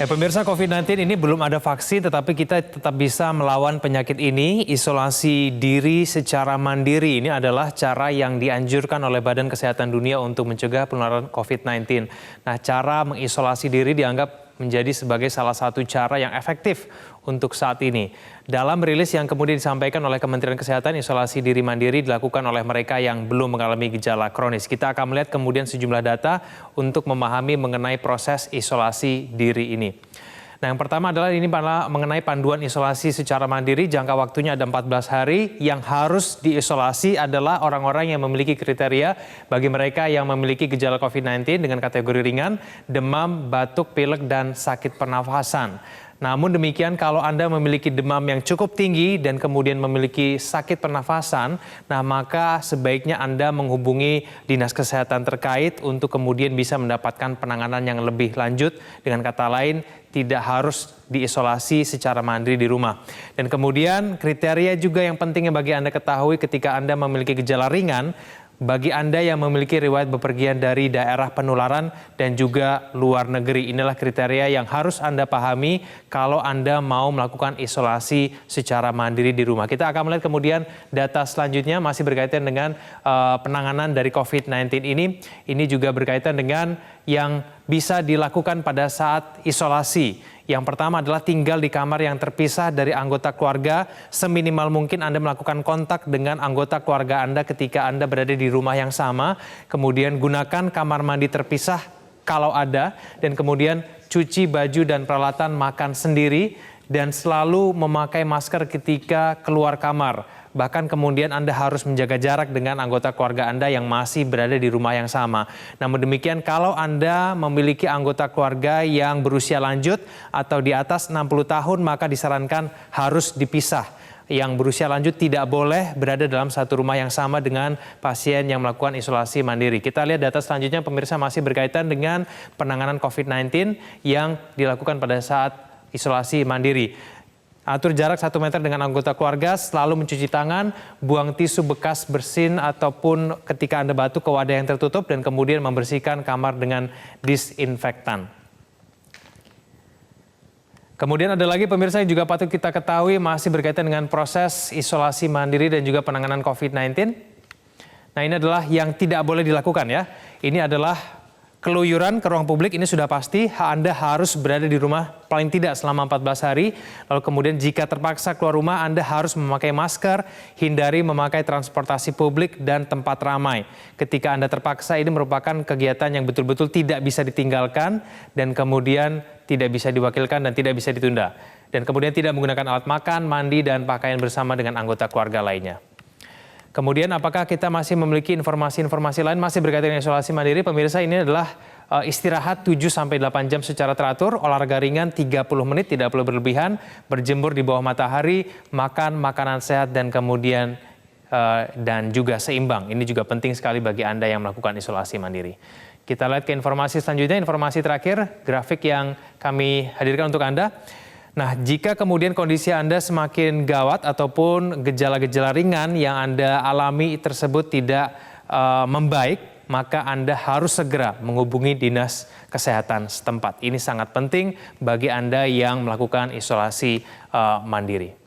Pemirsa, COVID-19 ini belum ada vaksin, tetapi kita tetap bisa melawan penyakit ini. Isolasi diri secara mandiri ini adalah cara yang dianjurkan oleh Badan Kesehatan Dunia untuk mencegah penularan COVID-19. Nah, cara mengisolasi diri dianggap menjadi sebagai salah satu cara yang efektif untuk saat ini. Dalam rilis yang kemudian disampaikan oleh Kementerian Kesehatan, isolasi diri mandiri dilakukan oleh mereka yang belum mengalami gejala kronis. Kita akan melihat kemudian sejumlah data untuk memahami mengenai proses isolasi diri ini. Nah, yang pertama adalah ini mengenai panduan isolasi secara mandiri. Jangka waktunya ada 14 hari. Yang harus diisolasi adalah orang-orang yang memiliki kriteria bagi mereka yang memiliki gejala COVID-19 dengan kategori ringan, demam, batuk, pilek, dan sakit pernafasan. Namun demikian, kalau Anda memiliki demam yang cukup tinggi dan kemudian memiliki sakit pernafasan, nah maka sebaiknya Anda menghubungi dinas kesehatan terkait untuk kemudian bisa mendapatkan penanganan yang lebih lanjut. Dengan kata lain, tidak harus diisolasi secara mandiri di rumah. Dan kemudian kriteria juga yang penting bagi Anda ketahui ketika Anda memiliki gejala ringan, bagi Anda yang memiliki riwayat bepergian dari daerah penularan dan juga luar negeri. Inilah kriteria yang harus Anda pahami kalau Anda mau melakukan isolasi secara mandiri di rumah. Kita akan melihat kemudian data selanjutnya masih berkaitan dengan penanganan dari COVID-19 ini. Ini juga berkaitan dengan yang bisa dilakukan pada saat isolasi. Yang pertama adalah tinggal di kamar yang terpisah dari anggota keluarga. Seminimal mungkin Anda melakukan kontak dengan anggota keluarga Anda ketika Anda berada di rumah yang sama. Kemudian gunakan kamar mandi terpisah kalau ada. Dan kemudian cuci baju dan peralatan makan sendiri. Dan selalu memakai masker ketika keluar kamar. Bahkan kemudian Anda harus menjaga jarak dengan anggota keluarga Anda yang masih berada di rumah yang sama. Namun demikian, kalau Anda memiliki anggota keluarga yang berusia lanjut atau di atas 60 tahun, maka disarankan harus dipisah. Yang berusia lanjut tidak boleh berada dalam satu rumah yang sama dengan pasien yang melakukan isolasi mandiri. Kita lihat data selanjutnya, pemirsa, masih berkaitan dengan penanganan COVID-19 yang dilakukan pada saat isolasi mandiri. Atur jarak 1 meter dengan anggota keluarga, selalu mencuci tangan, buang tisu bekas bersin ataupun ketika Anda batuk ke wadah yang tertutup, dan kemudian membersihkan kamar dengan disinfektan. Kemudian ada lagi pemirsa yang juga patut kita ketahui masih berkaitan dengan proses isolasi mandiri dan juga penanganan COVID-19. Nah, ini adalah yang tidak boleh dilakukan ya. Ini adalah keluyuran ke ruang publik. Ini sudah pasti Anda harus berada di rumah paling tidak selama 14 hari. Lalu kemudian jika terpaksa keluar rumah, Anda harus memakai masker, hindari memakai transportasi publik dan tempat ramai. Ketika Anda terpaksa, ini merupakan kegiatan yang betul-betul tidak bisa ditinggalkan dan kemudian tidak bisa diwakilkan dan tidak bisa ditunda. Dan kemudian tidak menggunakan alat makan, mandi, dan pakaian bersama dengan anggota keluarga lainnya. Kemudian apakah kita masih memiliki informasi-informasi lain masih berkaitan dengan isolasi mandiri? Pemirsa, ini adalah istirahat 7-8 jam secara teratur, olahraga ringan 30 menit, tidak perlu berlebihan, berjemur di bawah matahari, makan makanan sehat, dan kemudian dan juga seimbang. Ini juga penting sekali bagi Anda yang melakukan isolasi mandiri. Kita lihat ke informasi selanjutnya, informasi terakhir, grafik yang kami hadirkan untuk Anda. Nah, jika kemudian kondisi Anda semakin gawat ataupun gejala-gejala ringan yang Anda alami tersebut tidak membaik, maka Anda harus segera menghubungi dinas kesehatan setempat. Ini sangat penting bagi Anda yang melakukan isolasi mandiri.